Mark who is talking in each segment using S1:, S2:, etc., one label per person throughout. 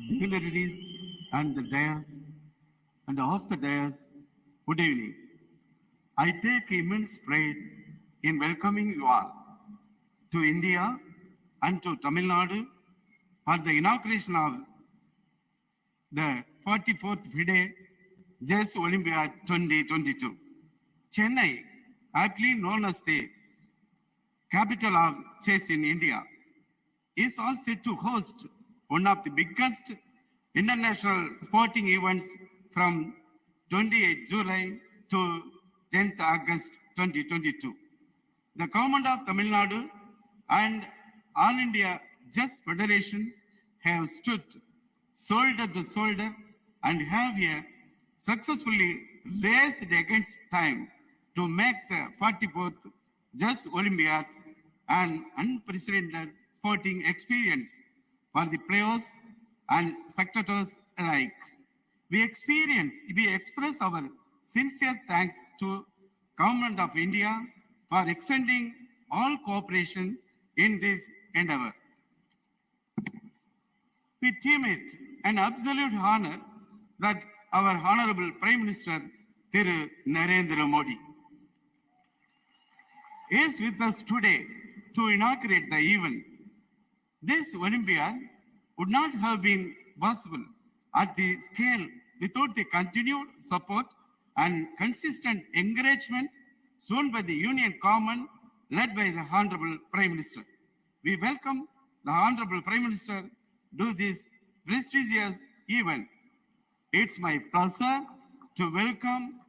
S1: dignitaries and the dais, and off the dais, good evening. I take immense pride in welcoming you all to India and to Tamil Nadu for the inauguration of the 44th FIDE Chess Olympiad 2022. Chennai, aptly known as the capital of chess in India, is all set to host one of the biggest international sporting events from 28 July to 10th August 2022. The government of Tamil Nadu and All India Chess Federation have stood shoulder to shoulder and have here successfully raced against time to make the 44th Chess Olympiad an unprecedented sporting experience for the players and spectators alike. We express our sincere thanks to Government of India for extending all cooperation in this endeavor. We deem it an absolute honor that our Honorable Prime Minister Thiru Narendra Modi is with us today to inaugurate the event. This Olympiad would not have been possible at the scale without the continued support and consistent encouragement shown by the Union Government led by the Honorable Prime Minister. We welcome the Honorable Prime Minister to this prestigious event. It's my pleasure to welcome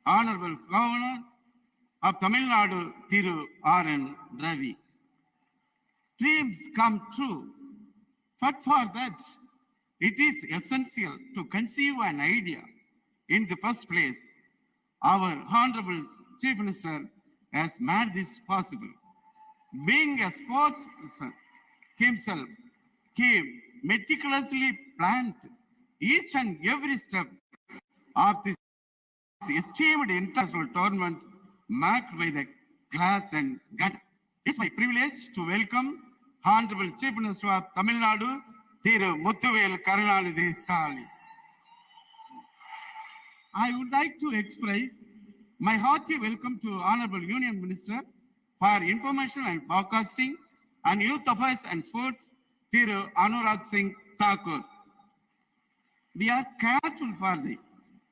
S1: Honorable Governor of Tamil Nadu, Thiru R.N. Ravi. Dreams come true, but for that, it is essential to conceive an idea in the first place. Our Honorable Chief Minister has made this possible. Being a sportsman himself, he meticulously planned each and every step of this esteemed international tournament marked by the class and gun. It's my privilege to welcome Honorable Chief Minister of Tamil Nadu, Thiru Muthuvel Karunanidhi Stalin. I would like to express my hearty welcome to Honorable Union Minister for Information and Broadcasting and Youth Affairs and Sports, Thiru Anurag Singh Thakur. We are grateful for the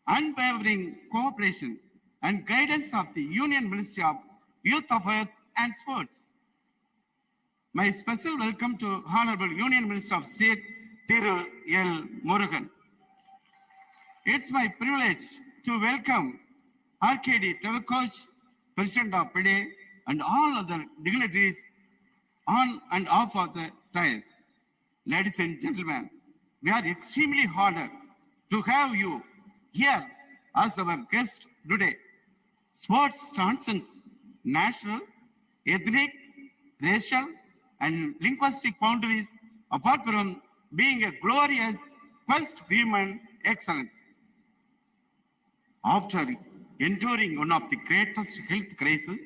S1: unwavering cooperation and guidance of the Union Ministry of Youth Affairs and Sports. My special welcome to Honorable Union Minister of State, Thiru L. Murugan. It's my privilege to welcome RKD Tavakoch, President of PIDE, and all other dignitaries on and off of the dais. Ladies and gentlemen, we are extremely honored to have you here as our guest today. Sports transcends national, ethnic, racial, and linguistic boundaries apart from being a glorious quest of human excellence. After enduring one of the greatest health crises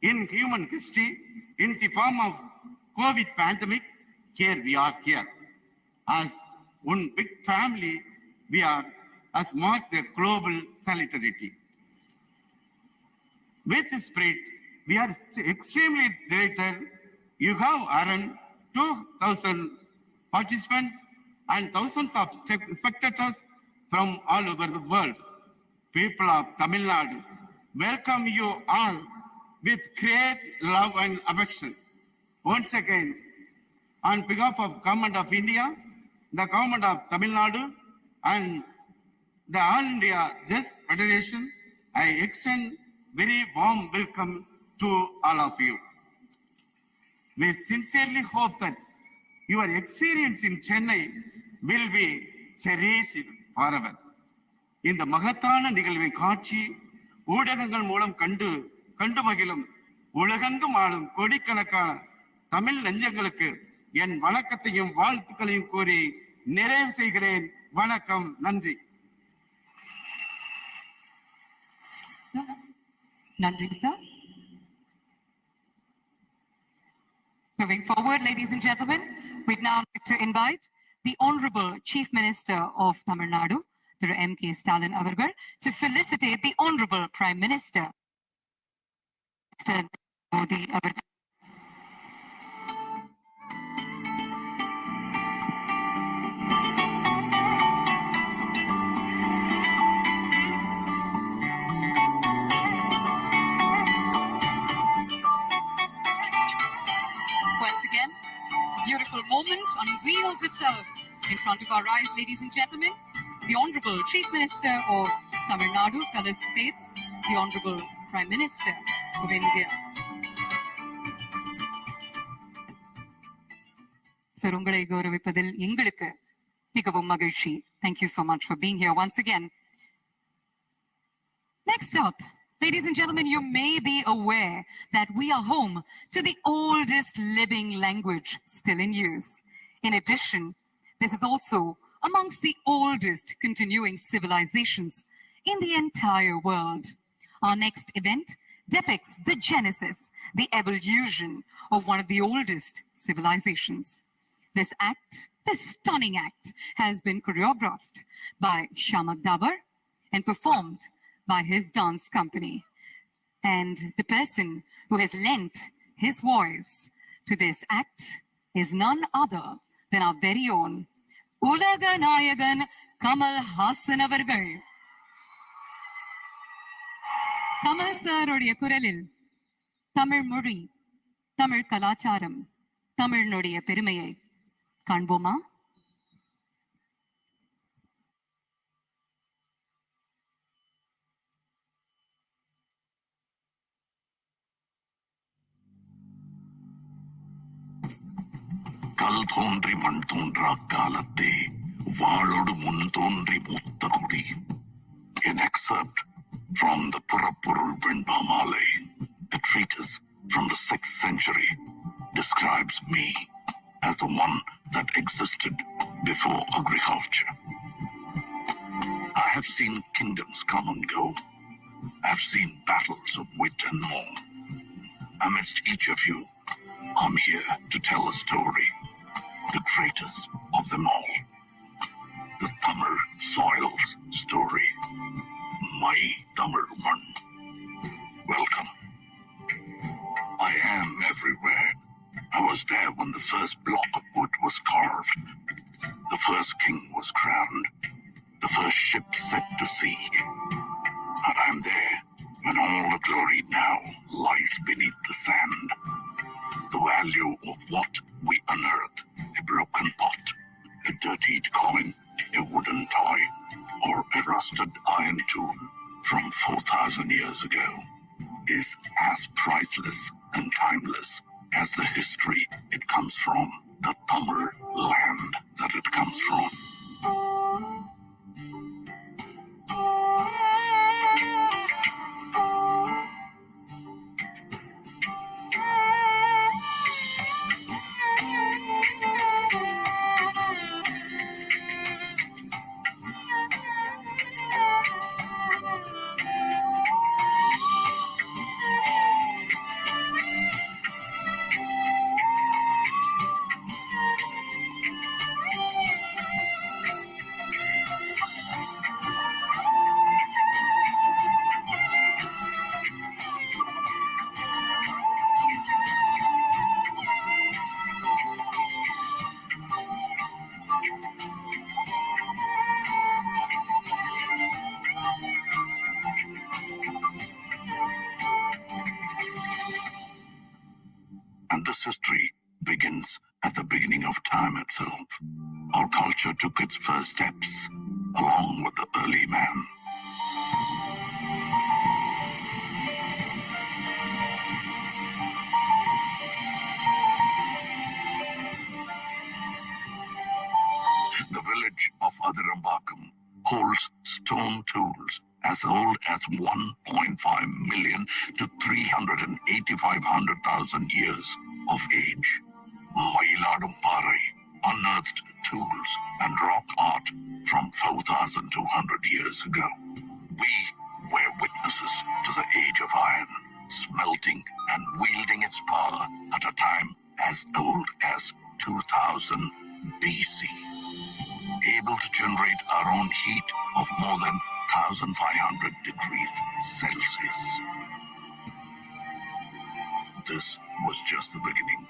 S1: in human history in the form of COVID pandemic, here we are here. As one big family, we are as marked the global solidarity. With this spirit, we are extremely delighted you have around 2,000 participants and thousands of spectators from all over the world. People of Tamil Nadu, welcome you all with great love and affection. Once again, on behalf of Government of India, the Government of Tamil Nadu, and the All India Chess Federation, I extend very warm welcome to all of you. We sincerely hope that your experience in Chennai will be cherished forever. இந்த மகத்தான நிகழ்வை காட்சி ஊடகங்கள் மூலம் கண்டு மகிழும் உலகெங்கும் ஆளும் கோடிக்கணக்கான தமிழ் நெஞ்சங்களுக்கு என் வணக்கத்தையும் வாழ்த்துக்களையும் கூறி நிறைவு செய்கிறேன். வணக்கம், நன்றி.
S2: Nandri, sir. Moving forward, ladies and gentlemen, we'd now like to invite the Honorable Chief Minister of Tamil Nadu, Thiru M.K. Stalin avargal, to felicitate the Honorable Prime Minister, Mr. Modi avargal. Once again, beautiful moment unveils itself in front of our eyes, ladies and gentlemen. The Honorable Chief Minister of Tamil Nadu felicitates the Honorable Prime Minister of India. Sir, ungalai gauravipadil engalukku mikavum magizhchi. Thank you so much for being here once again. Next up, ladies and gentlemen, you may be aware that we are home to the oldest living language still in use. In addition, this is also amongst the oldest continuing civilizations in the entire world. Our next event depicts the genesis, the evolution of one of the oldest civilizations. This act, this stunning act, has been choreographed by Shamak Dabar and performed by his dance company. And the person who has lent his voice to this act is none other than our very own Ulaga Nayagan Kamal Haasan avargal. Kamal sir உடைய குரலில் தமிழ் மொழி, தமிழ் கலாச்சாரம், தமிழினுடைய பெருமையை காண்போமா?
S3: கல் தோன்றி மண் தோன்றா காலத்தே வாளோடு முன் தோன்றி மூத்த குடி. An excerpt from the Purapurul Vendamale, a treatise from the 6th century, describes me as the one that existed before agriculture. I have seen kingdoms come and go. I have seen battles of wit and more. Amidst each of you, I'm here to tell a story, the greatest of them all. The Tamil soil's story. My Tamil man. Welcome. I am everywhere. I was there when the first block of wood was carved. The first king was crowned. The first ship set to sea. And I'm there when all the glory now lies beneath the sand. The value of what we unearth, a broken pot, a dirtied coin, a wooden toy, or a rusted iron tool from 4,000 years ago, is as priceless and timeless as the history it comes from, the Tamil land that it comes from. And this history begins at the beginning of time itself. Our culture took its first steps along with the early man. The village of Adirambakam holds stone tools as old as 1.5 million to 385,000 years of age. Mailadumparai unearthed tools and rock art from 4,200 years ago. We were witnesses to the age of iron, smelting and wielding its power at a time as old as 2000 BC. able to generate our own heat of more than 1500 degrees Celsius. This was just the beginning.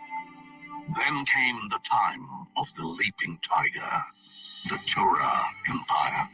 S3: Then came the time of the leaping tiger, the Chora Empire.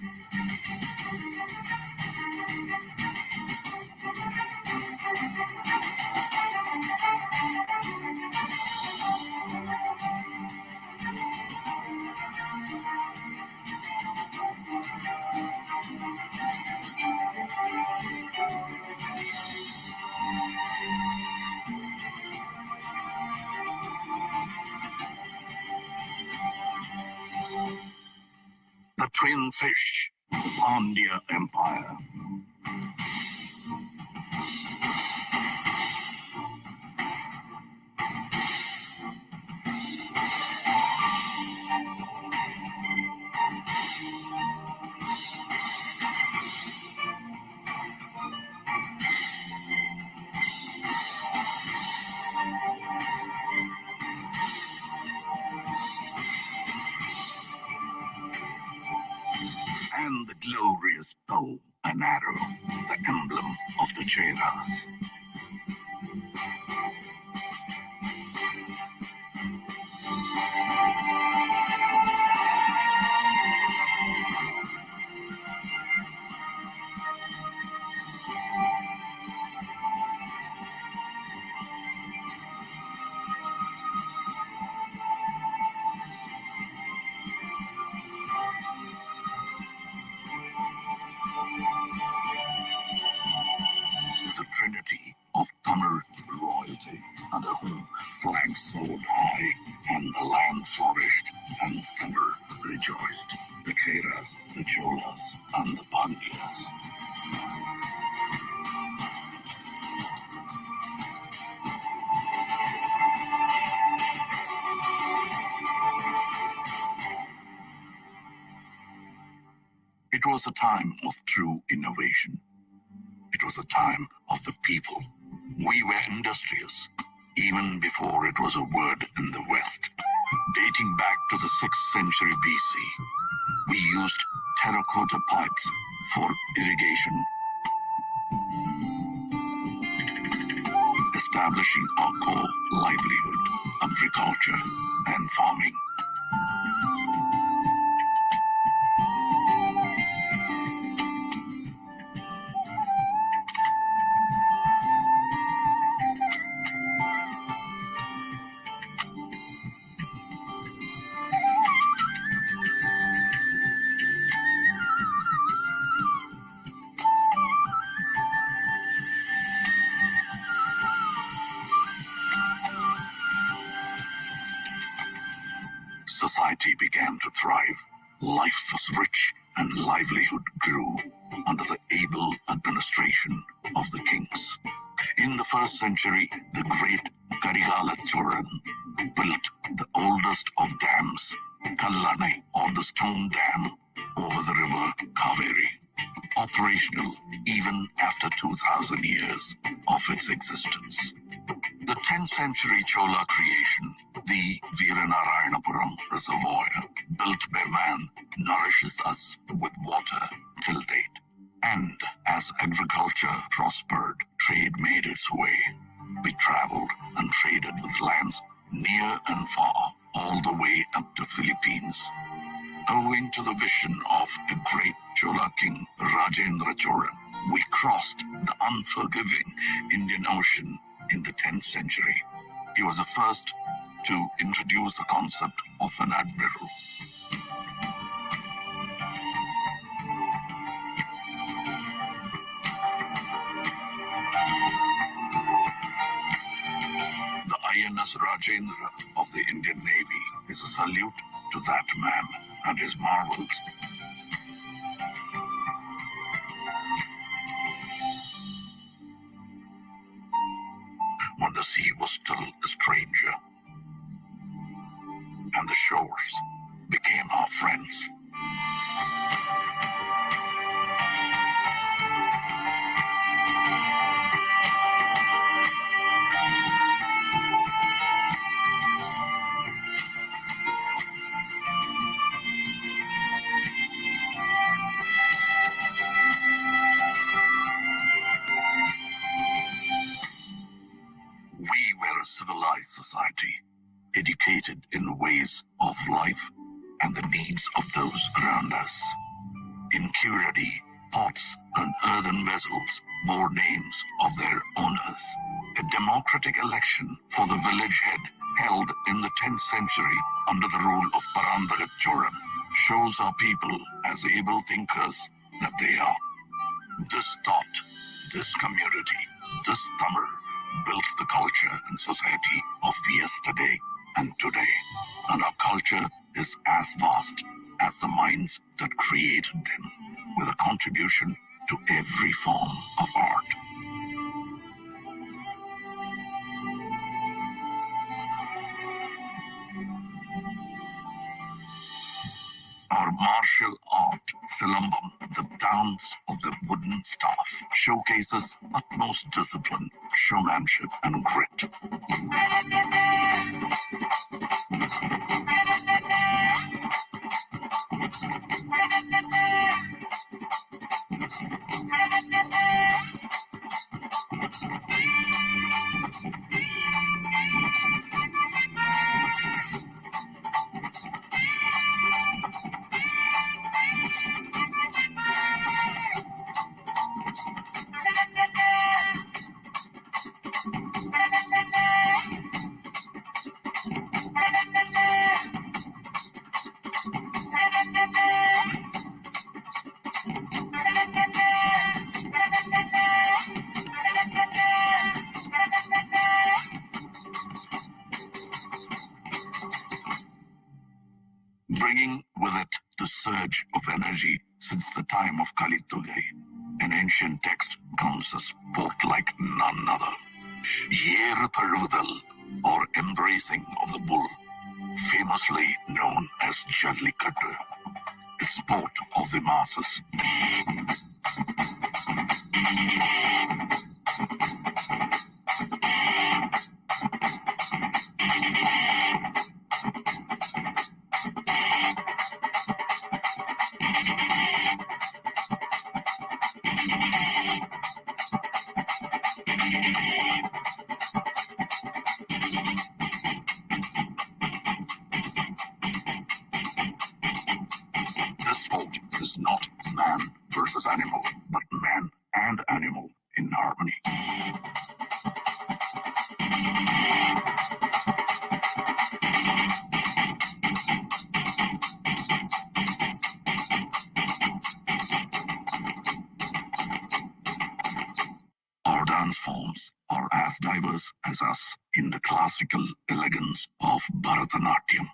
S3: The Twin Fish, Pandya Empire. And the glorious bow and arrow, the emblem of the Cheras. The trinity of Tamil royalty, under whom flags soared high and the land flourished and Tamil rejoiced. The Cheras, the Cholas, and the Pandyas. It was a time of true innovation. It was a time of the people. We were industrious, even before it was a word in the West. Dating back to the 6th century BC, we used terracotta pipes for irrigation, establishing our core livelihood, agriculture, and farming. Society began to thrive. Life was rich and livelihood grew under the able administration of the kings. In the 1st century, the great Karigala Choran built the oldest of dams, Kallanai, or the stone dam, over the river Kaveri, operational even after 2000 years of its existence. The 10th century Chola creation, the Veeranarayanapuram Reservoir, built by man, nourishes us with water till date. And as agriculture prospered, trade made its way. We traveled and traded with lands near and far, all the way up to Philippines. Owing to the vision of a great Chola king, Rajendra Cholan, we crossed the unforgiving Indian Ocean in the 10th century. He was the first to introduce the concept of an admiral. The INS Rajendra of the Indian Navy is a salute to that man and his marvels. When the sea was still a stranger and the shores became our friends. of those around us. In Kiradi, pots and earthen vessels bore names of their owners. A democratic election for the village head held in the 10th century under the rule of Parandagat Choran shows our people as able thinkers that they are. This thought, this community, this Tamil built the culture and society of yesterday and today. And our culture is as vast as the minds that created them, with a contribution to every form of art. Our martial art, Silambam, the dance of the wooden staff, showcases utmost discipline, showmanship, and grit. Bringing with it the surge of energy since the time of Kalitugai. An ancient text comes a sport like none other. Yeru Thaluvudal, or embracing of the bull, famously known as Jallikattu, a sport of the masses. This sport is not man versus animal, but man and animal in harmony. Our dance forms are as diverse as us in the classical elegance of Bharatanatyam.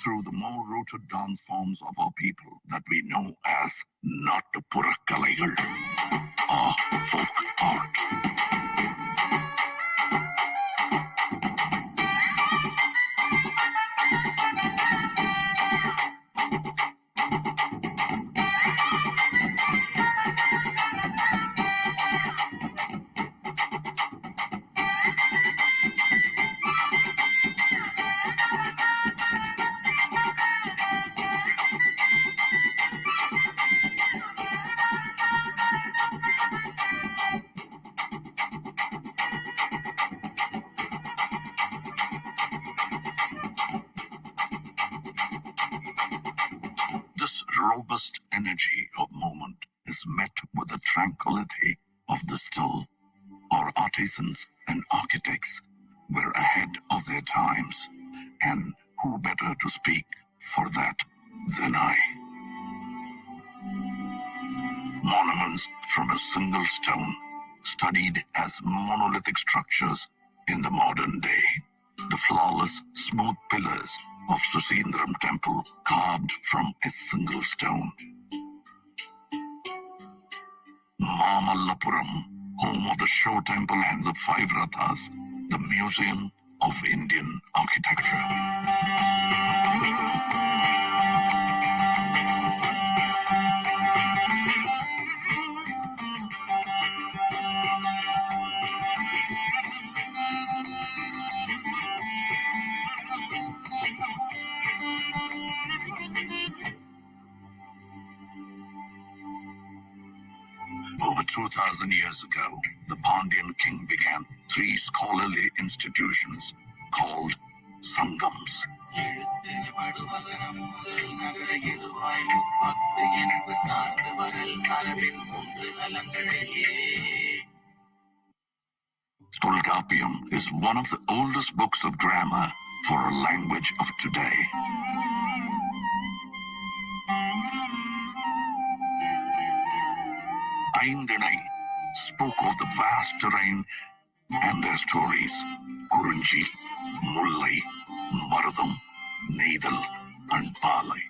S3: Through the more rooted dance forms of our people that we know as Nattupura Kalaigal, or folk art. This robust energy of movement is met with the tranquility of the still, our artisans and architects were ahead of their times, and who better to speak for that than I? Monuments from a single stone, studied as monolithic structures in the modern day. The flawless, smooth pillars of Susindram temple carved from a single stone. Mamallapuram, home of the Show Temple and the Five Rathas, the Museum of Indian Architecture. Over 2,000 years ago, the Pandyan king began 3 scholarly institutions called Sangams. Tolkappiyam is one of the oldest books of grammar for a language of today. Aindinai spoke of the vast terrain and their stories. Kurunji, Mullai, Maradam, Neidal, and Palai.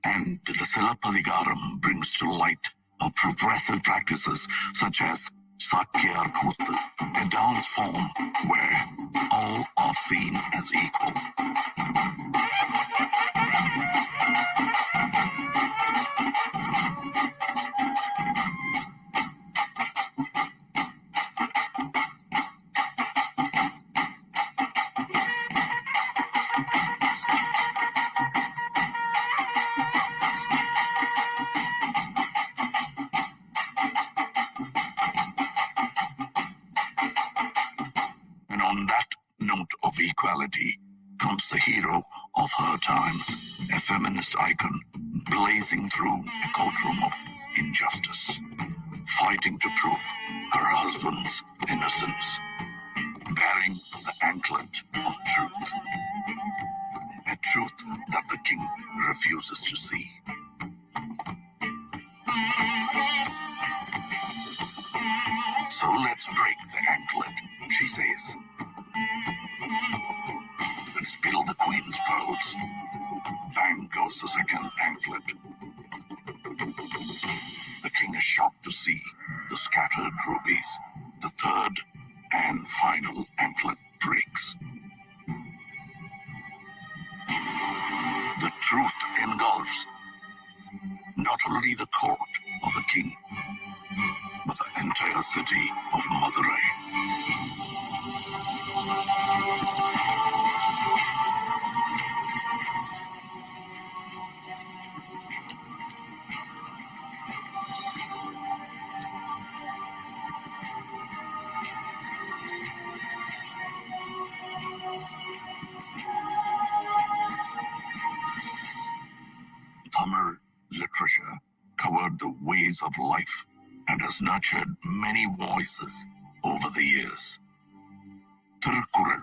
S3: And the Silappadigaram brings to light of progressive practices such as Sakyar Kuttu, a dance form where all are seen as equal. And on that note of equality comes the hero of her times, a feminist icon blazing through a courtroom of injustice, fighting to prove her husband's innocence, bearing the anklet of truth, a truth that the king refuses to see. So let's break the anklet, she says, and spill the queen's pearls. Bang goes the second anklet. The king is shocked to see the scattered rubies. The third and final anklet breaks. The truth engulfs not only the court of the king, but the entire city of Madurai. Tamil literature covered the ways of life and has nurtured many voices over the years. Tirukkural,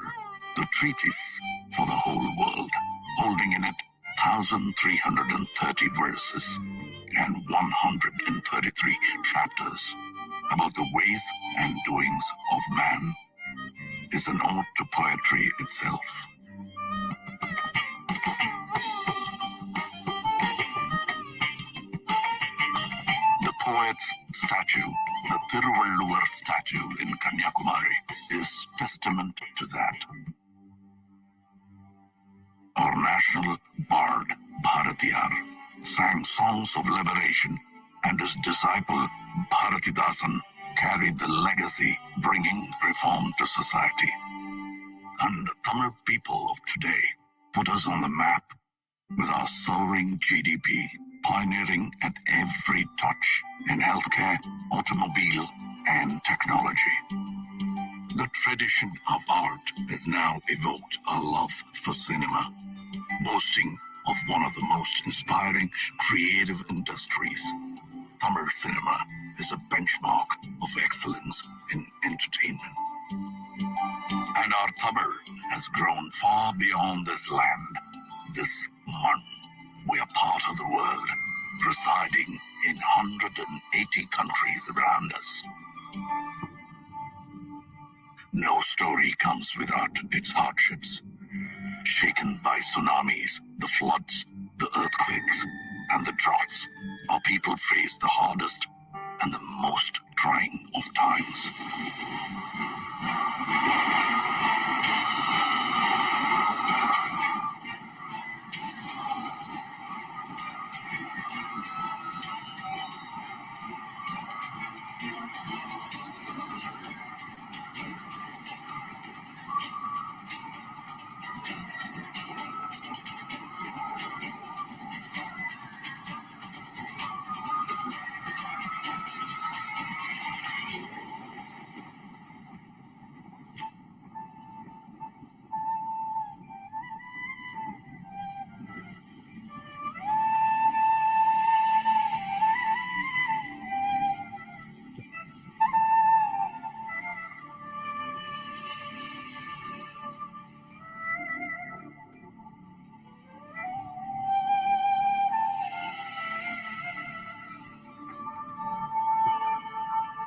S3: the treatise for the whole world, holding in it 1,330 verses and 133 chapters about the ways and doings of man, is an ode to poetry itself. The poet's statue, the Thiruvalluvar statue in Kanyakumari, is testament to that. Our national bard, Bharatiyar, sang songs of liberation, and his disciple, Bharatidasan, carried the legacy, bringing reform to society. And the Tamil people of today put us on the map with our soaring GDP, pioneering at every touch in healthcare, automobile, and technology. The tradition of art has now evoked a love for cinema, boasting of one of the most inspiring creative industries. Tamil cinema is a benchmark of excellence in entertainment. And our Tamil has grown far beyond this land, this man. We are part of the world, residing in 180 countries around us. No story comes without its hardships. Shaken by tsunamis, the floods, the earthquakes, and the droughts, our people face the hardest and the most trying of times.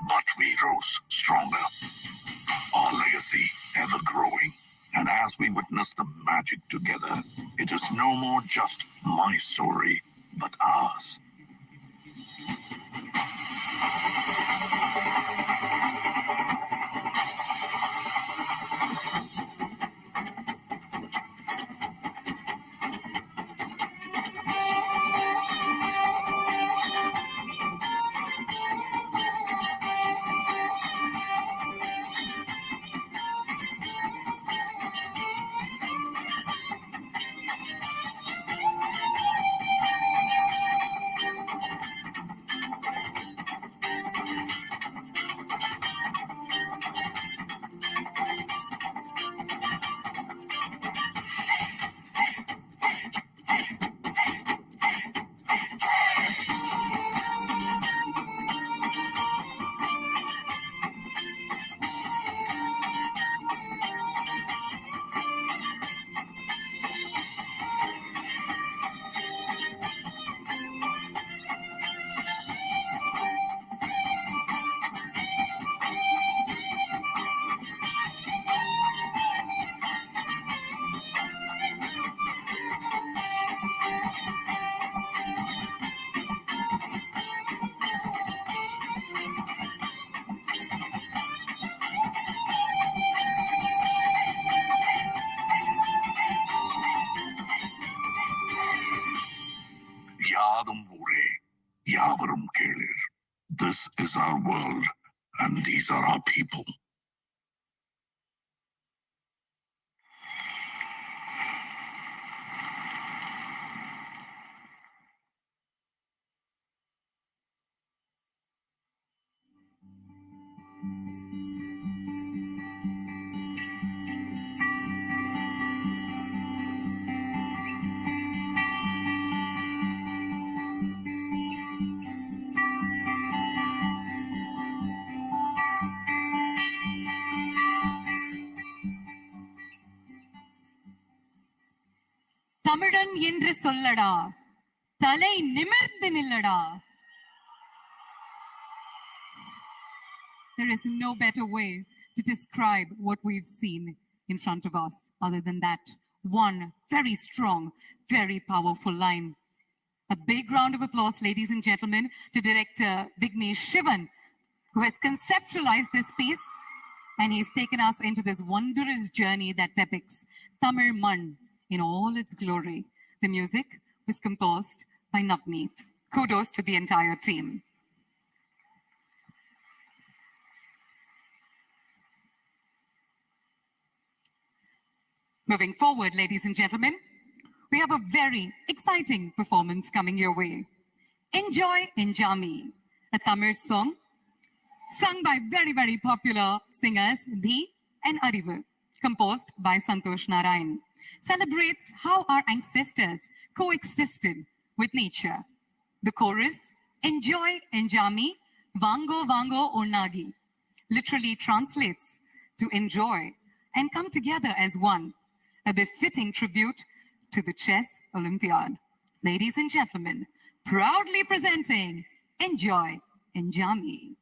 S3: But we rose stronger, our legacy ever growing. And as we witness the magic together, it is no more just my story, but ours. Yadum Ure, Yavarum Kelir. This is our world, and these are our people.
S2: தமிழன் என்று சொல்லடா தலை நிமிர்ந்து நில்லடா. There is no better way to describe what we've seen in front of us other than that one very strong, very powerful line. A big round of applause, ladies and gentlemen, to director Vignesh Shivan, who has conceptualized this piece, and he's taken us into this wondrous journey that depicts Tamil Mann in all its glory. The music was composed by Navneet. Kudos to the entire team. Moving forward, ladies and gentlemen, we have a very exciting performance coming your way. Enjoy Enjami, a Tamil song sung by very, very popular singers Dhi and Arivu, composed by Santosh Narayan. celebrates how our ancestors coexisted with nature. The chorus, Enjoy Enjami, Vango Vango Onnagi, literally translates to enjoy and come together as one, a befitting tribute to the Chess Olympiad. Ladies and gentlemen, proudly presenting Enjoy Enjami.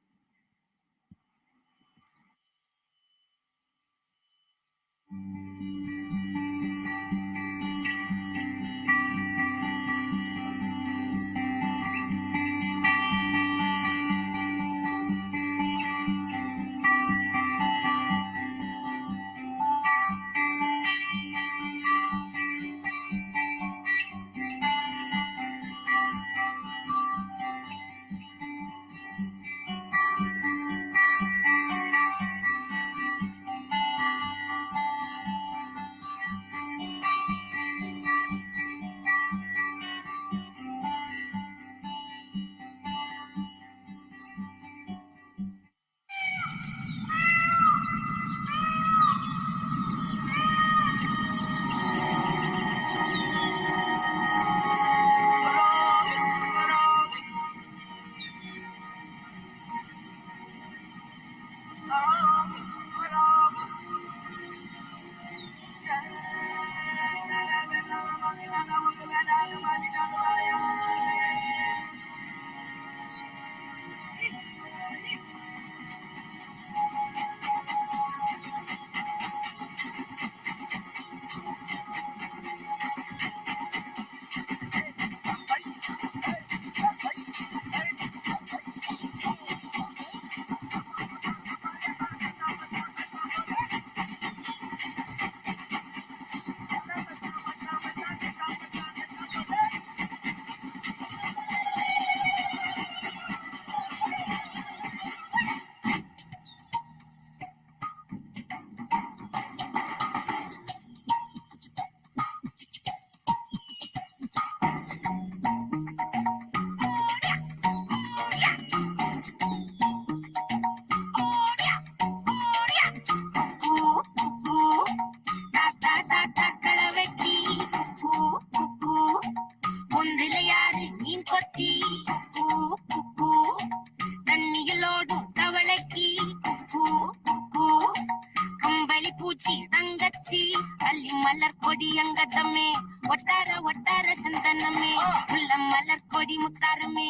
S4: அங்கதமே ஒட்டார ஒட்டார சந்தனமே உள்ள மலர் கொடி முத்தாரமே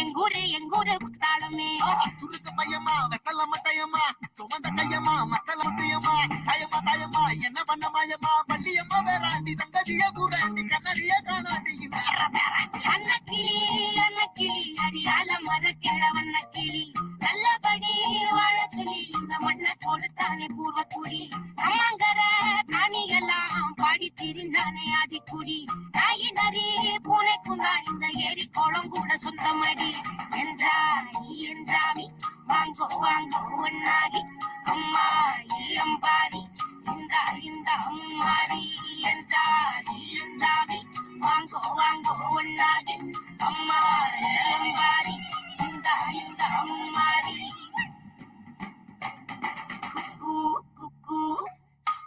S4: எங்கூரு குத்தாளமே
S5: சுருக்க பையமா வெத்தல மட்டையம்மா சுமந்த கையம்மா மத்தல முட்டையம்மா தாயம்மா தாயம்மா என்ன பண்ண மாயம்மா பள்ளியம்மா வேறாண்டி சங்கதிய கூறாண்டி கண்ணடிய காணாண்டி
S4: அன்னக்கிளி அடியால மர கிழவண்ண கிளி நல்லபடி வாழ சொல்லி இந்த மண்ணை கொடுத்தானே பூர்வ குடி அம்மங்கர காணியெல்லாம் பாடி திரிஞ்சானே ஆதிக்குடி நாயி நரி பூனைக்கும் தான் இந்த ஏரி குளம் கூட சொந்தமடி என்றாமி வாங்கோ வாங்கோ ஒன்னாகி அம்மா அம்பாரி இந்த அம்மாரி என்றாமி வாங்கோ வாங்கோ ஒன்னாகி அம்மா அம்பாரி இந்த அம்மாரி குக்கு குக்கு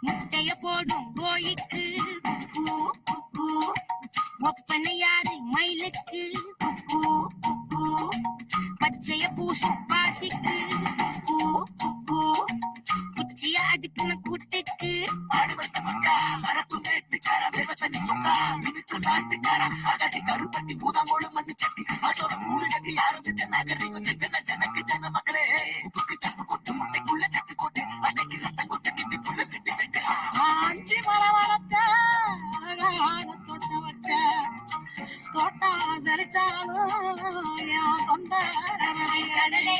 S4: முட்டைய போடும் கோழிக்கு குக்கு குக்கு ஒப்பனை யாரு மயிலுக்கு குக்கு குக்கு பச்சைய பூசும் பாசிக்கு குக்கு குக்கு குச்சிய அடுக்குன கூட்டுக்கு
S5: கருப்பட்டி பூதாங்கோடு மண்ணு சட்டி அதோட மூணு கட்டி ஆரம்பிச்ச நகரிக்கும் ஜனக்கு ஜன மக்களே உப்புக்கு சப்பு கொட்டு முட்டைக்குள்ள சட்டு கொட்டு அன்னைக்கு ரத்தம் கொட்டு கிட்டி புள்ள கட்டி வைக்க
S4: ஆஞ்சி மரம் வளர்த்த தோட்ட வச்ச தோட்டா செழிச்சாலும் என் தொண்ட கடலே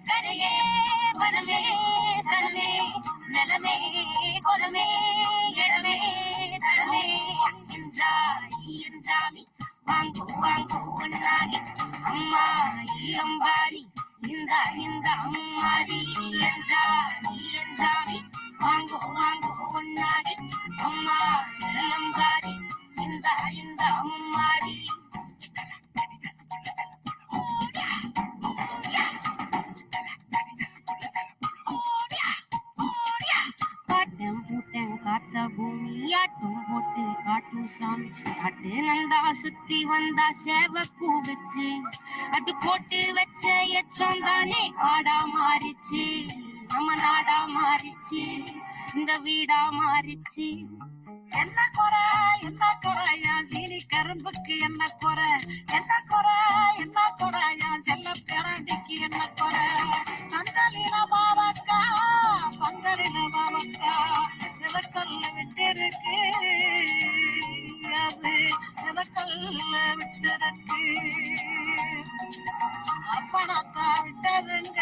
S4: கரையே வனமே சனமே நிலமே கொலமே இடமே தரமே என்றாமி வாங்கோ வாங்கோ ஒன்னாகி அம்மா அம்பாரி இந்த அம்மாரி என்றாமி வாங்கோ வாங்கோ ஒன்னாகி அம்மா அம்பாரி இந்த அம்மாரி பாட்டம் பூட்டம் காத்த பூமி ஆட்டம் சாமி காட்டு நந்தா சுத்தி வந்தா சேவ கூவச்சு அது போட்டு வச்ச எச்சம் தானே காடா மாறிச்சு நம்ம நாடா மாறிச்சு இந்த வீடா மாறிச்சு
S5: என்ன குறை என் சீனி கரும்புக்கு என்ன குறை என்ன குறை என் செல்ல பேராண்டிக்கு என்ன குறை பந்தலின பாவக்கா எதக்கல்ல விட்டிருக்கு அது எதக்கல்ல விட்டிருக்கு அப்பனாத்தா விட்டதுங்க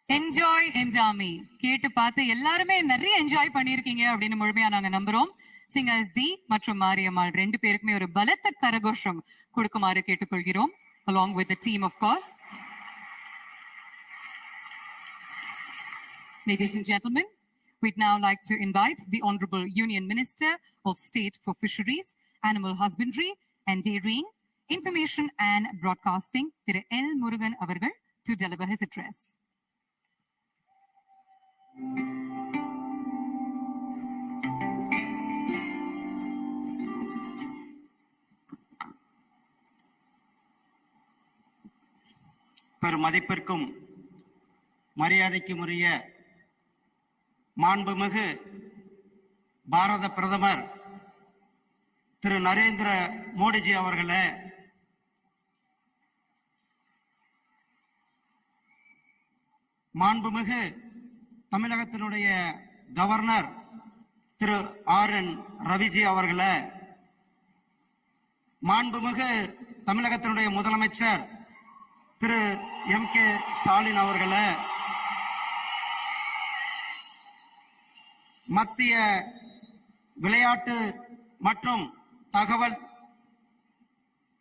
S2: என்ஜாய் என்ஜாமி கேட்டு பார்த்து எல்லாருமே நிறைய என்ஜாய் பண்ணிருக்கீங்க அப்படின்னு முழுமையா நாங்க நம்புறோம். சிங்கர்ஸ் தி மற்றும் மாரியம்மாள் ரெண்டு பேருக்குமே ஒரு பலத்த கரகோஷம் கொடுக்குமாறு கேட்டுக்கொள்கிறோம். along with the team of course. Ladies and gentlemen, we'd now like to invite the Honorable Union Minister of State for Fisheries, Animal Husbandry and Dairying, Information and Broadcasting, Thiru L. Murugan avargal to deliver his address.
S1: பெருமதிப்பிற்கும் மரியாதைக்கும் உரிய மாண்புமிகு பாரத பிரதமர் திரு நரேந்திர மோடிஜி அவர்களே, மாண்புமிகு தமிழகத்தினுடைய governor திரு R. N.. Raviji அவர்களே, மாண்புமிகு தமிழகத்தினுடைய முதலமைச்சர் திரு எம்.கே. ஸ்டாலின் அவர்களே, மத்திய விளையாட்டு மற்றும்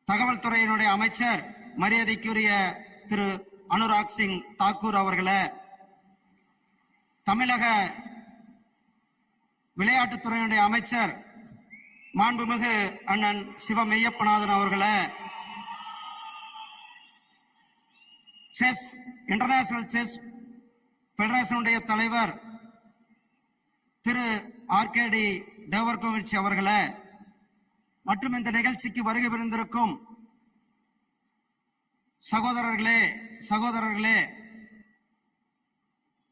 S1: தகவல் துறையினுடைய அமைச்சர் மரியாதைக்குரிய திரு அனுராக் சிங் தாக்கூர் அவர்களே, தமிழக விளையாட்டுத்துறையினுடைய அமைச்சர் மாண்புமிகு அண்ணன் சிவ மெய்யப்பநாதன் அவர்களே,
S6: செஸ் இன்டர்நேஷனல் செஸ் ஃபெடரேஷனுடைய தலைவர் திரு ஆர்கேடி டோவர்கோவிச் அவர்களே, மற்றும் இந்த நிகழ்ச்சிக்கு வருகை புரிந்திருக்கும் சகோதரர்களே,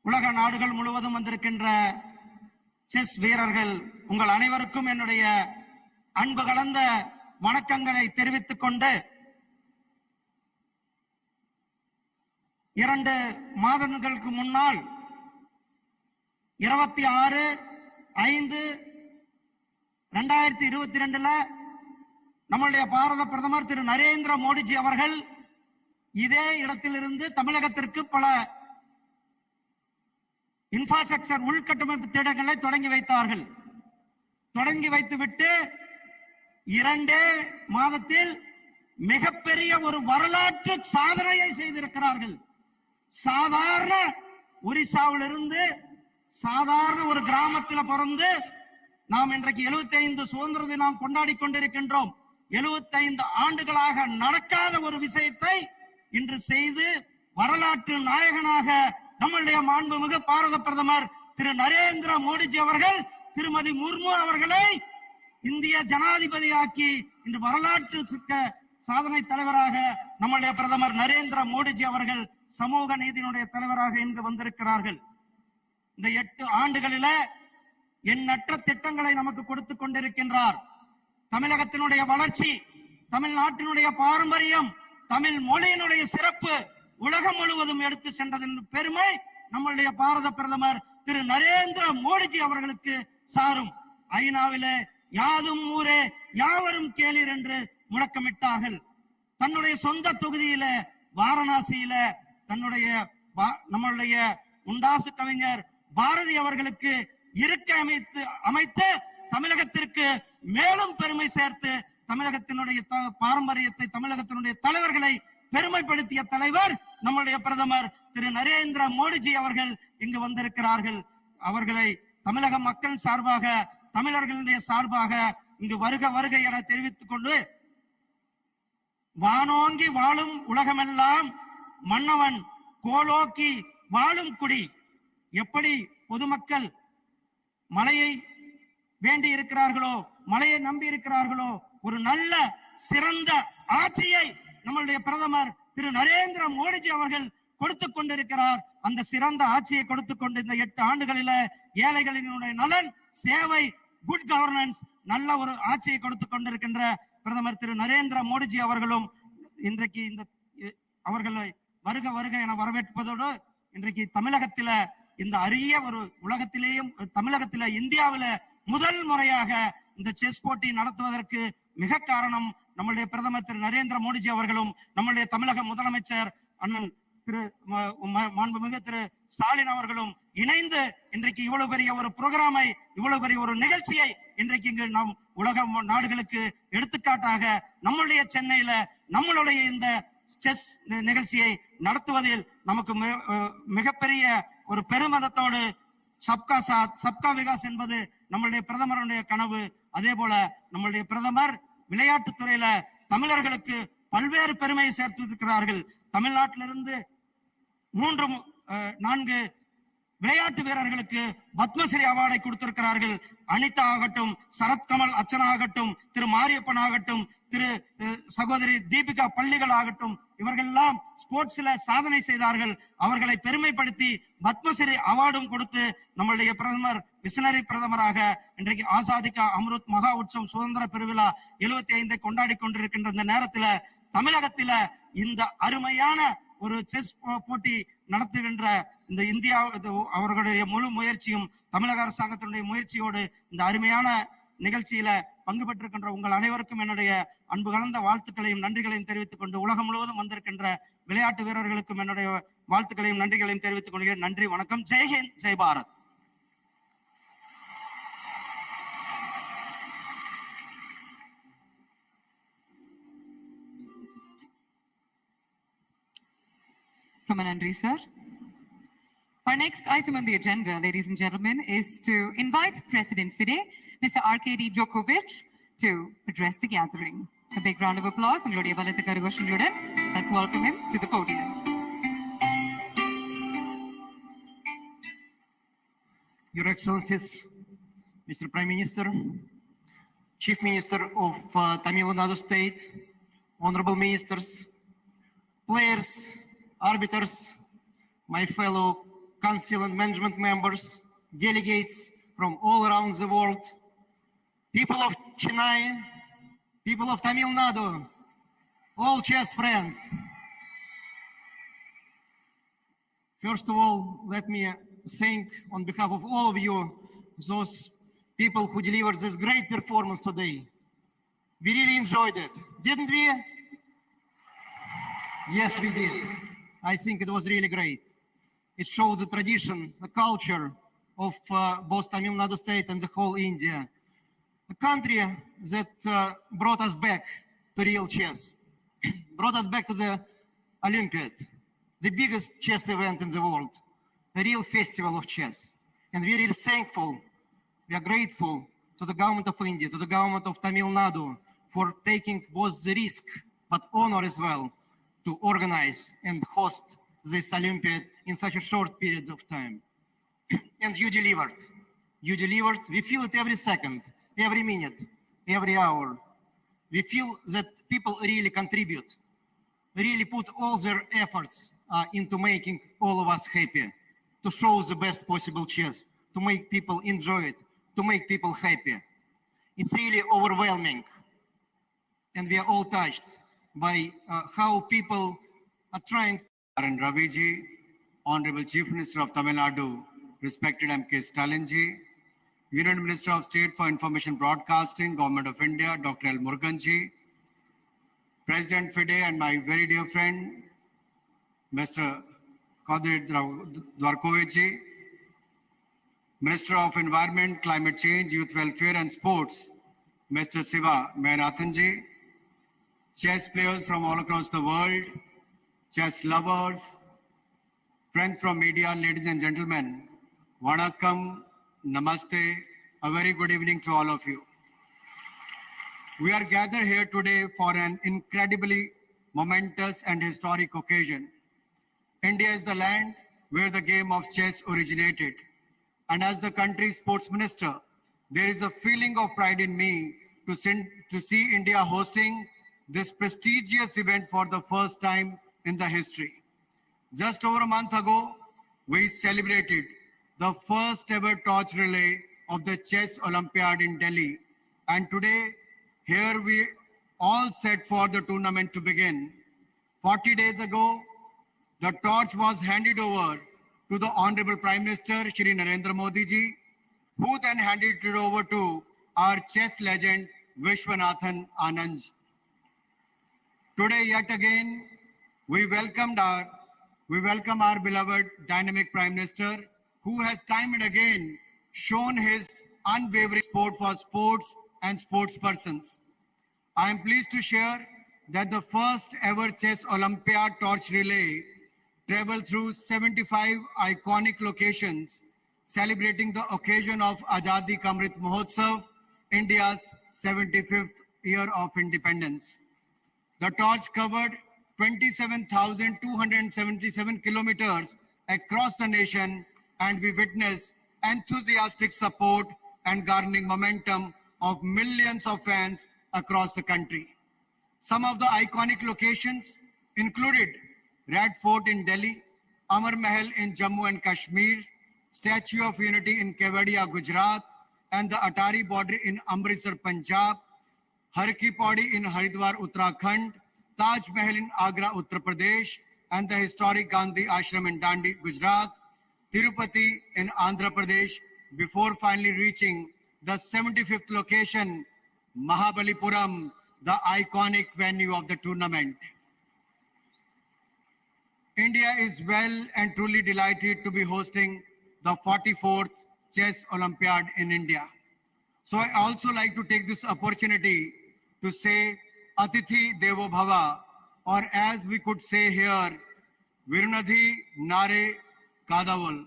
S6: உலக நாடுகள் முழுவதும் வந்திருக்கின்ற செஸ் வீரர்கள், உங்கள் அனைவருக்கும் என்னுடைய அன்பு கலந்த வணக்கங்களை தெரிவித்துக் கொண்டு, 2 மாதங்களுக்கு முன்னால் 26/5/2022 நம்முடைய பாரத பிரதமர் திரு நரேந்திர மோடிஜி அவர்கள் இதே இடத்திலிருந்து தமிழகத்திற்கு பல இன்ஃப்ராஸ்ட்ரக்சர் உள்கட்டமைப்பு திட்டங்களை தொடங்கி வைத்தார்கள். தொடங்கி வைத்துவிட்டு 2 மாதத்தில் மிகப்பெரிய ஒரு வரலாற்று சாதனையை செய்திருக்கிறார்கள். சாதாரண ஒரிசாவிலிருந்து சாதாரண ஒரு கிராமத்தில் பிறந்து நாம் இன்றைக்கு 75 சுதந்திர தினம் கொண்டாடி கொண்டிருக்கின்றோம். 75 ஆண்டுகளாக நடக்காத ஒரு விஷயத்தை இன்று செய்து வரலாற்று நாயகனாக நம்முடைய மாண்புமிகு பாரத பிரதமர் திரு நரேந்திர மோடிஜி அவர்கள் திருமதி முர்மு அவர்களை இந்திய ஜனாதிபதியாக்கி இன்று வரலாற்று சாதனை தலைவராக நம்முடைய பிரதமர் நரேந்திர மோடிஜி அவர்கள் சமூக நீதியினுடைய தலைவராக இங்கு வந்திருக்கிறார்கள். இந்த 8 ஆண்டுகளில எண்ணற்ற திட்டங்களை நமக்கு கொடுத்து கொண்டிருக்கின்றார். தமிழகத்தினுடைய வளர்ச்சி, தமிழ்நாட்டினுடைய பாரம்பரியம், தமிழ் மொழியினுடைய சிறப்பு உலகம் முழுவதும் எடுத்து சென்றதன் பெருமை நம்முடைய பாரத பிரதமர் திரு நரேந்திர மோடிஜி அவர்களுக்கு சாரும். ஐநாவிலே யாதும் ஊரே யாவரும் கேளீர் என்று முழக்கமிட்டார்கள். தன்னுடைய சொந்த தொகுதியில வாரணாசியில நம்மளுடைய உண்டாசு கவிஞர் பாரதி அவர்களுக்கு இருக்கை அமைத்து தமிழகத்திற்கு மேலும் பெருமை சேர்த்து தமிழகத்தினுடைய பாரம்பரியத்தை, தமிழகத்தினுடைய தலைவர்களை பெருமைப்படுத்திய தலைவர் நம்முடைய பிரதமர் திரு நரேந்திர மோடிஜி அவர்கள் இங்கு வந்திருக்கிறார்கள். அவர்களை தமிழக மக்கள் சார்பாக, தமிழர்களுடைய சார்பாக இங்கு வருக என தெரிவித்துக் கொண்டு, வானோங்கி வாழும் உலகமெல்லாம் மன்னவன் கோலோக்கி வாழும் குடி. எப்படி பொதுமக்கள் மழையை வேண்டி இருக்கிறார்களோ, மழையை நம்பி இருக்கிறார்களோ, ஒரு நல்ல சிறந்த ஆட்சியை நம்மளுடைய பிரதமர் திரு நரேந்திர மோடிஜி அவர்கள் கொடுத்து கொண்டிருக்கிறார். அந்த சிறந்த ஆட்சியை கொடுத்து கொண்டு இந்த 8 ஆண்டுகளில ஏழைகளினுடைய நலன், சேவை, குட் கவர்னன்ஸ், நல்ல ஒரு ஆட்சியை கொடுத்து கொண்டிருக்கின்ற பிரதமர் திரு நரேந்திர மோடிஜி அவர்களும் இன்றைக்கு அவர்களை வருக என வரவேற்பதோடு, இன்றைக்கு தமிழகத்தில இந்த அரிய ஒரு உலகத்திலேயும் தமிழகத்தில இந்தியாவில முதல் முறையாக இந்த செஸ் போட்டி நடத்துவதற்கு மிக காரணம் நம்முடைய பிரதமர் திரு நரேந்திர மோடிஜி அவர்களும் நம்முடைய தமிழக முதலமைச்சர் அண்ணன் திரு மாண்புமிகு திரு ஸ்டாலின் அவர்களும் இணைந்து இன்றைக்கு இவ்வளவு பெரிய ஒரு புரோகிராமை, இவ்வளவு பெரிய ஒரு நிகழ்ச்சியை இன்றைக்கு இங்கு நாம் உலக நாடுகளுக்கு எடுத்துக்காட்டாக நம்முடைய சென்னையில நம்மளுடைய இந்த செஸ் நிகழ்ச்சியை நடத்துவதில் நமக்கு மிகப்பெரிய ஒரு பெருமிதத்தோடு சப்கா சாத் சப்கா விகாஸ் என்பது நம்மளுடைய பிரதமருடைய கனவு. அதே போல நம்மளுடைய பிரதமர் விளையாட்டுத்துறையில தமிழர்களுக்கு பல்வேறு பெருமையை சேர்த்திருக்கிறார்கள். தமிழ்நாட்டிலிருந்து 3-4 விளையாட்டு வீரர்களுக்கு பத்மஸ்ரீ அவார்டை கொடுத்திருக்கிறார்கள். அனிதா ஆகட்டும், சரத்கமல் அர்ச்சனா ஆகட்டும், திரு மாரியப்பன் ஆகட்டும், திரு சகோதரி தீபிகா பள்ளிகள் ஆகட்டும், இவர்கள் எல்லாம் ஸ்போர்ட்ஸ்ல சாதனை செய்தார்கள். அவர்களை பெருமைப்படுத்தி பத்மஸ்ரீ அவார்டும் கொடுத்து நம்மளுடைய பிரதமர் விசனரி பிரதமராக இன்றைக்கு ஆசாதிகா அம்ருத் மகா உற்சவம் சுதந்திர பெருவிழா 75 கொண்டாடி கொண்டிருக்கின்ற இந்த நேரத்துல தமிழகத்தில இந்த அருமையான ஒரு செஸ் போட்டி நடத்துகின்ற இந்த இந்தியா அவர்களுடைய முழு முயற்சியும் தமிழக அரசாங்கத்தினுடைய முயற்சியோடு இந்த அருமையான நிகழ்ச்சியில பங்கு பெற்றிருக்கின்ற உங்கள் அனைவருக்கும் என்னுடைய அன்பு கலந்த வாழ்த்துக்களையும் நன்றிகளையும் தெரிவித்துக் கொண்டு, உலகம் முழுவதும் வந்திருக்கின்ற விளையாட்டு வீரர்களுக்கும் என்னுடைய வாழ்த்துக்களையும் நன்றிகளையும் தெரிவித்துக் கொள்கிறேன். நன்றி, வணக்கம். Jai Hind, Jai Bharat.
S2: Ramanandri sir. Our next item on the agenda, ladies and gentlemen, is to invite President FIDE, Mr. Arkady Djokovic, to address the gathering. A big round of applause. Let's welcome him to the podium.
S6: Your Excellencies, Mr. Prime Minister, Chief Minister of Tamil Nadu State, honorable ministers, players, arbiters, my fellow council and management members, delegates from all around the world, people of Chennai, people of Tamil Nadu, all chess friends. First of all, let me thank on behalf of all of you, those people who delivered this great performance today. We really enjoyed it, didn't we? Yes, we did. I think it was really great. It showed the tradition, the culture of both Tamil Nadu state and the whole India. A country that brought us back to real chess, brought us back to the Olympiad, the biggest chess event in the world, a real festival of chess. And we're really thankful, we are grateful to the government of India, to the government of Tamil Nadu for taking both the risk, but honor as well, to organize and host this Olympiad in such a short period of time. And you delivered. You delivered. We feel it every second, every minute, every hour. We feel that people really contribute, really put all their efforts into making all of us happy, to show the best possible chess, to make people enjoy it, to make people happy. It's really overwhelming. And we are all touched by how people are trying.
S1: Narendra Ravi ji, Honorable Chief Minister of Tamil Nadu, respected M.K. Stalin ji, Union Minister of State for Information Broadcasting, Government of India, Dr. L. Murugan ji, President FIDE and my very dear friend, Mr. Kadir Dwarkovich ji, Minister of Environment, Climate Change, Youth Welfare and Sports, Mr. Siva Mayanathan ji, chess players from all across the world, chess lovers, friends from media, ladies and gentlemen, Vanakkam, Namaste, a very good evening to all of you. We are gathered here today for an incredibly momentous and historic occasion. India is the land where the game of chess originated. And as the country's sports minister, there is a feeling of pride in me to see India hosting this prestigious event for the first time in the history. Just over a month ago, we celebrated the first ever torch relay of the Chess Olympiad in Delhi. And today, here we all set for the tournament to begin. 40 days ago, the torch was handed over to the Honorable Prime Minister, Shri Narendra Modi ji, who then handed it over to our chess legend, Vishwanathan Anand. Today, yet again, we welcome our beloved dynamic Prime Minister, who has time and again shown his unwavering support for sports and sports persons. I am pleased to share that the first ever Chess Olympiad torch relay traveled through 75 iconic locations, celebrating the occasion of Azadi Ka Amrit Mahotsav, India's 75th year of independence. The torch covered 27,277 kilometers across the nation, and we witnessed enthusiastic support and garnering momentum of millions of fans across the country. Some of the iconic locations included Red Fort in Delhi, Amar Mahal in Jammu and Kashmir, Statue of Unity in Kevadia, Gujarat, and the Atari border in Amritsar, Punjab, Har Ki Pauri in Haridwar, Uttarakhand, Taj Mahal in Agra, Uttar Pradesh, and the historic Gandhi Ashram in Dandi, Gujarat, Tirupati in Andhra Pradesh, before finally reaching the 75th location, Mahabalipuram, the iconic venue of the tournament. India is well and truly delighted to be hosting the 44th Chess Olympiad in India. So I also like to take this opportunity to say Atithi Devo Bhava, or as we could say here, Virunadhi Nare Kadavul.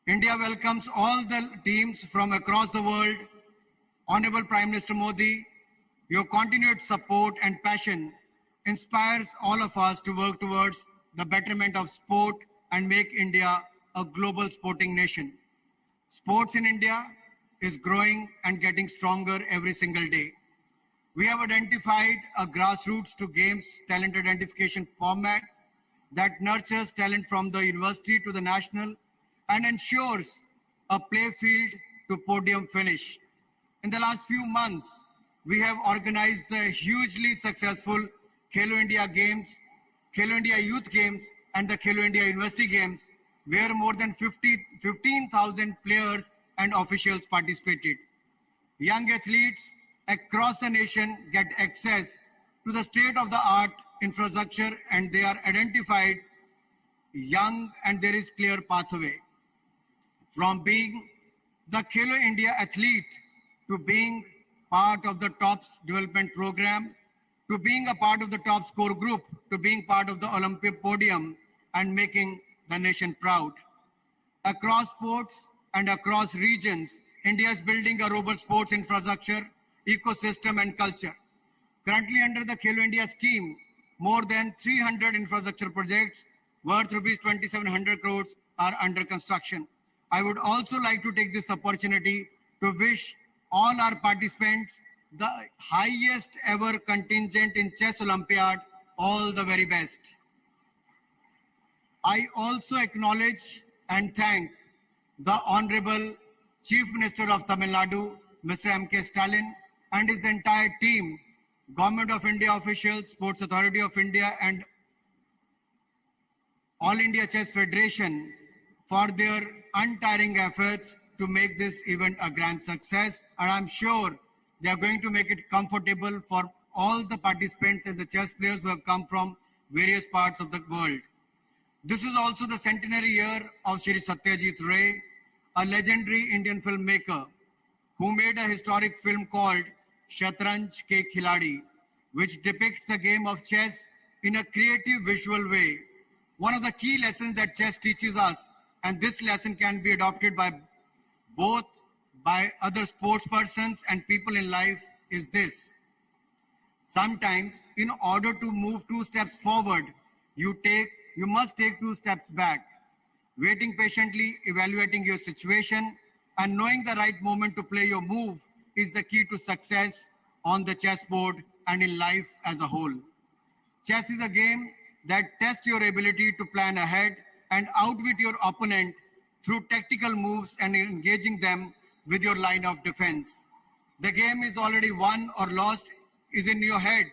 S1: India welcomes all the teams from across the world. Honorable Prime Minister Modi, your continued support and passion inspires all of us to work towards the betterment of sport and make India
S7: a global sporting nation. Sports in India is growing and getting stronger every single day. We have identified a grassroots to games talent identification format that nurtures talent from the university to the national and ensures a play field to podium finish. In the last few months, we have organized the hugely successful Khelo India Games, Khelo India Youth Games, and the Khelo India University Games, where more than 15,000 players and officials participated. Young athletes across the nation get access to the state-of-the-art infrastructure, and they are identified young, and there is clear pathway. From being the Khelo India athlete to being part of the TOPS development program, to being a part of the top score group, to being part of the Olympic podium and making the nation proud. Across sports and across regions, India is building a robust sports infrastructure, ecosystem and culture. Currently under the Khelo India scheme, more than 300 infrastructure projects worth rupees 2,700 crores are under construction. I would also like to take this opportunity to wish all our participants the highest ever contingent in Chess Olympiad all the very best. I also acknowledge and thank the Honorable Chief Minister of Tamil Nadu, Mr. M.K. Stalin, and his entire team, Government of India officials, Sports Authority of India, and All India Chess Federation for their untiring efforts to make this event a grand success. And I'm sure they are going to make it comfortable for all the participants and the chess players who have come from various parts of the world. This is also the centenary year of Shri Satyajit Ray, a legendary Indian filmmaker who made a historic film called Shatranj Ke Khiladi, which depicts the game of chess in a creative visual way. One of the key lessons that chess teaches us, and this lesson can be adopted by both by other sports persons and people in life, is this. Sometimes, in order to move 2 steps forward, you must take 2 steps back. Waiting patiently, evaluating your situation, and knowing the right moment to play your move is the key to success on the chessboard and in life as a whole. Chess is a game that tests your ability to plan ahead and outwit your opponent through tactical moves and engaging them with your line of defense. The game is already won or lost is in your head.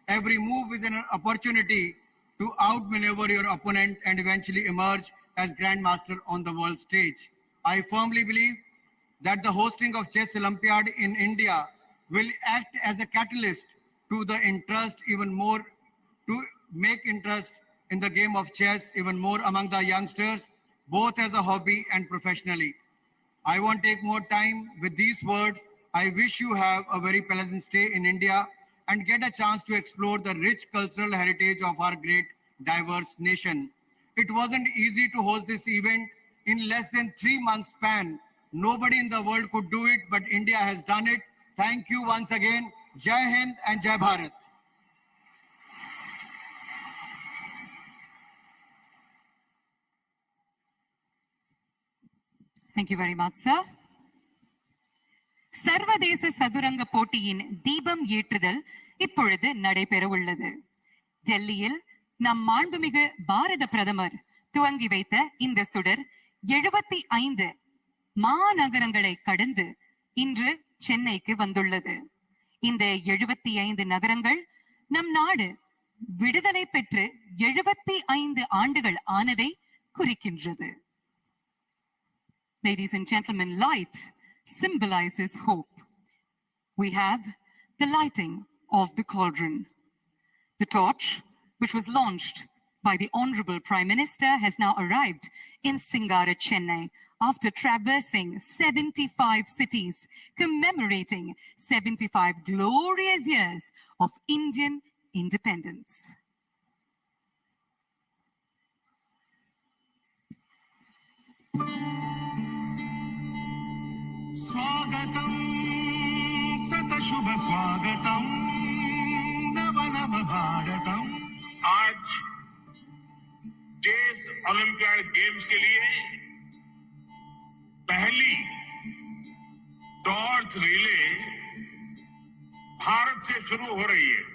S7: Every move is an opportunity to outmaneuver your opponent and eventually emerge as grandmaster on the world stage. I firmly believe that the hosting of Chess Olympiad in India will act as a catalyst to the interest even more, to make interest in the game of chess even more among the youngsters, both as a hobby and professionally. I won't take more time with these words. I wish you have a very pleasant stay in India and get a chance to explore the rich cultural heritage of our great diverse nation. It wasn't easy to host this event in less than 3 months span. Nobody in the world could do it, but India has done it. Thank you once again. Jai Hind and Jai Bharat.
S2: Thank you very much, sir. சர்வதேச சதுரங்க போட்டியின் தீபம் ஏற்றுதல் இப்பொழுது நடைபெற உள்ளது. டெல்லியில் நம் மாண்புமிகு பாரத பிரதமர் துவங்கி வைத்த இந்த சுடர் 75 மாநகரங்களை கடந்து இன்று சென்னைக்கு வந்துள்ளது. இந்த 75 நகரங்கள் நம் நாடு விடுதலை பெற்று 75 ஆண்டுகள் ஆனதை குறிக்கின்றது. Ladies and gentlemen, light symbolizes hope. We have the lighting of the cauldron. The torch, which was launched by the Honorable Prime Minister, has now arrived in Singara, Chennai, after traversing 75 cities, commemorating 75 glorious years of Indian independence.
S3: स्वागतम सतशुभ स्वागतम नव नव भारतम। आज chess olympiad games के लिए पहली torch relay Bharat से शुरू हो रही है।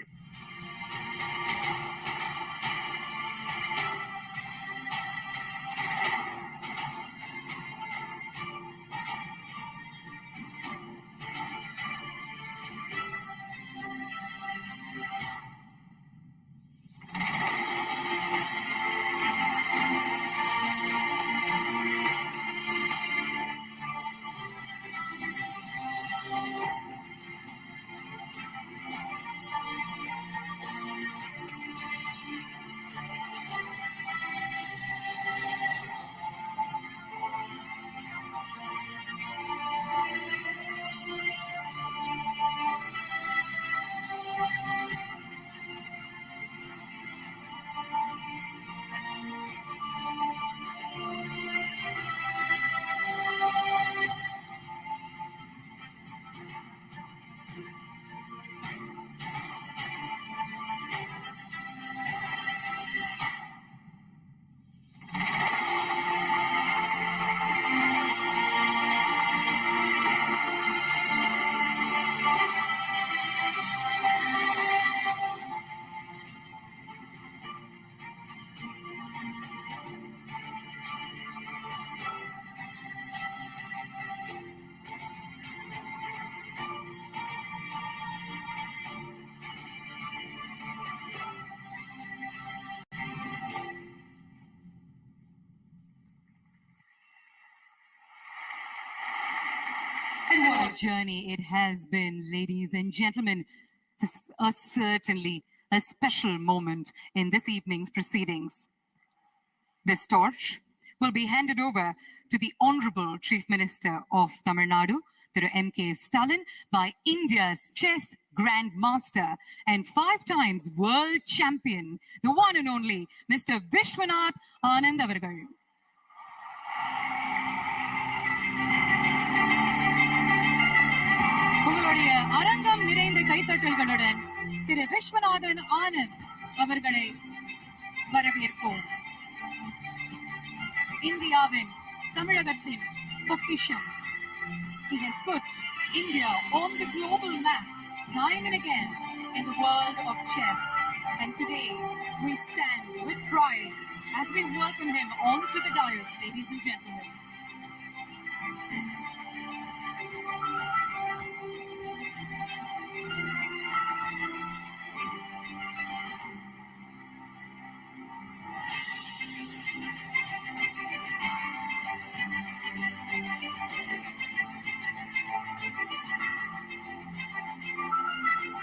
S2: And what a journey it has been, ladies and gentlemen. This is certainly a special moment in this evening's proceedings. This torch will be handed over to the Honorable Chief Minister of Tamil Nadu, Thiru M.K. Stalin, by India's chess grandmaster and 5 times world champion, the one and only Mr. Vishwanath Anand avargal. உங்களுடைய அரங்கம் நிறைந்த கைத்தட்டல்களுடன் திரு விஸ்வநாதன் ஆனந்த் அவர்களை வரவேற்போம். இந்தியாவின் தமிழகத்தின் பொக்கிஷம். He has put India on the global map time and again in the world of chess. And today we stand with pride as we welcome him onto the dais, ladies and gentlemen.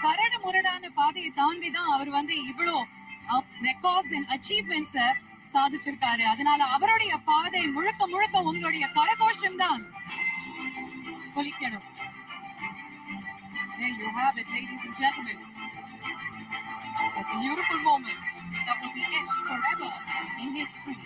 S2: கரடு முரடான பாதையை தாண்டி தான் அவர் இவ்வளோ records and achievements சாதிச்சிருக்காரு. அதனால அவருடைய பாதை முழுக்க முழுக்க உங்களுடைய கரகோஷம் தான் ஒலிக்கணும். There you have it, ladies and gentlemen. A beautiful moment that will be etched forever in history.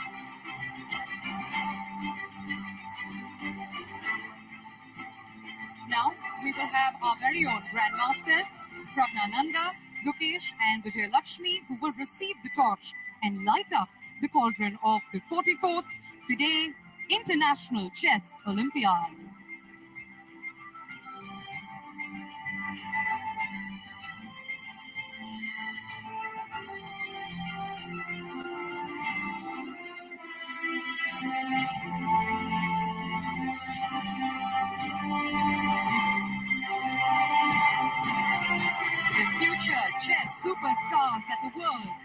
S2: Now we will have our very own grandmasters, Pragnananda, Lokesh and Vijay Lakshmi, who will receive the torch and light up the cauldron of the 44th FIDE International Chess Olympiad. The future chess superstars that the world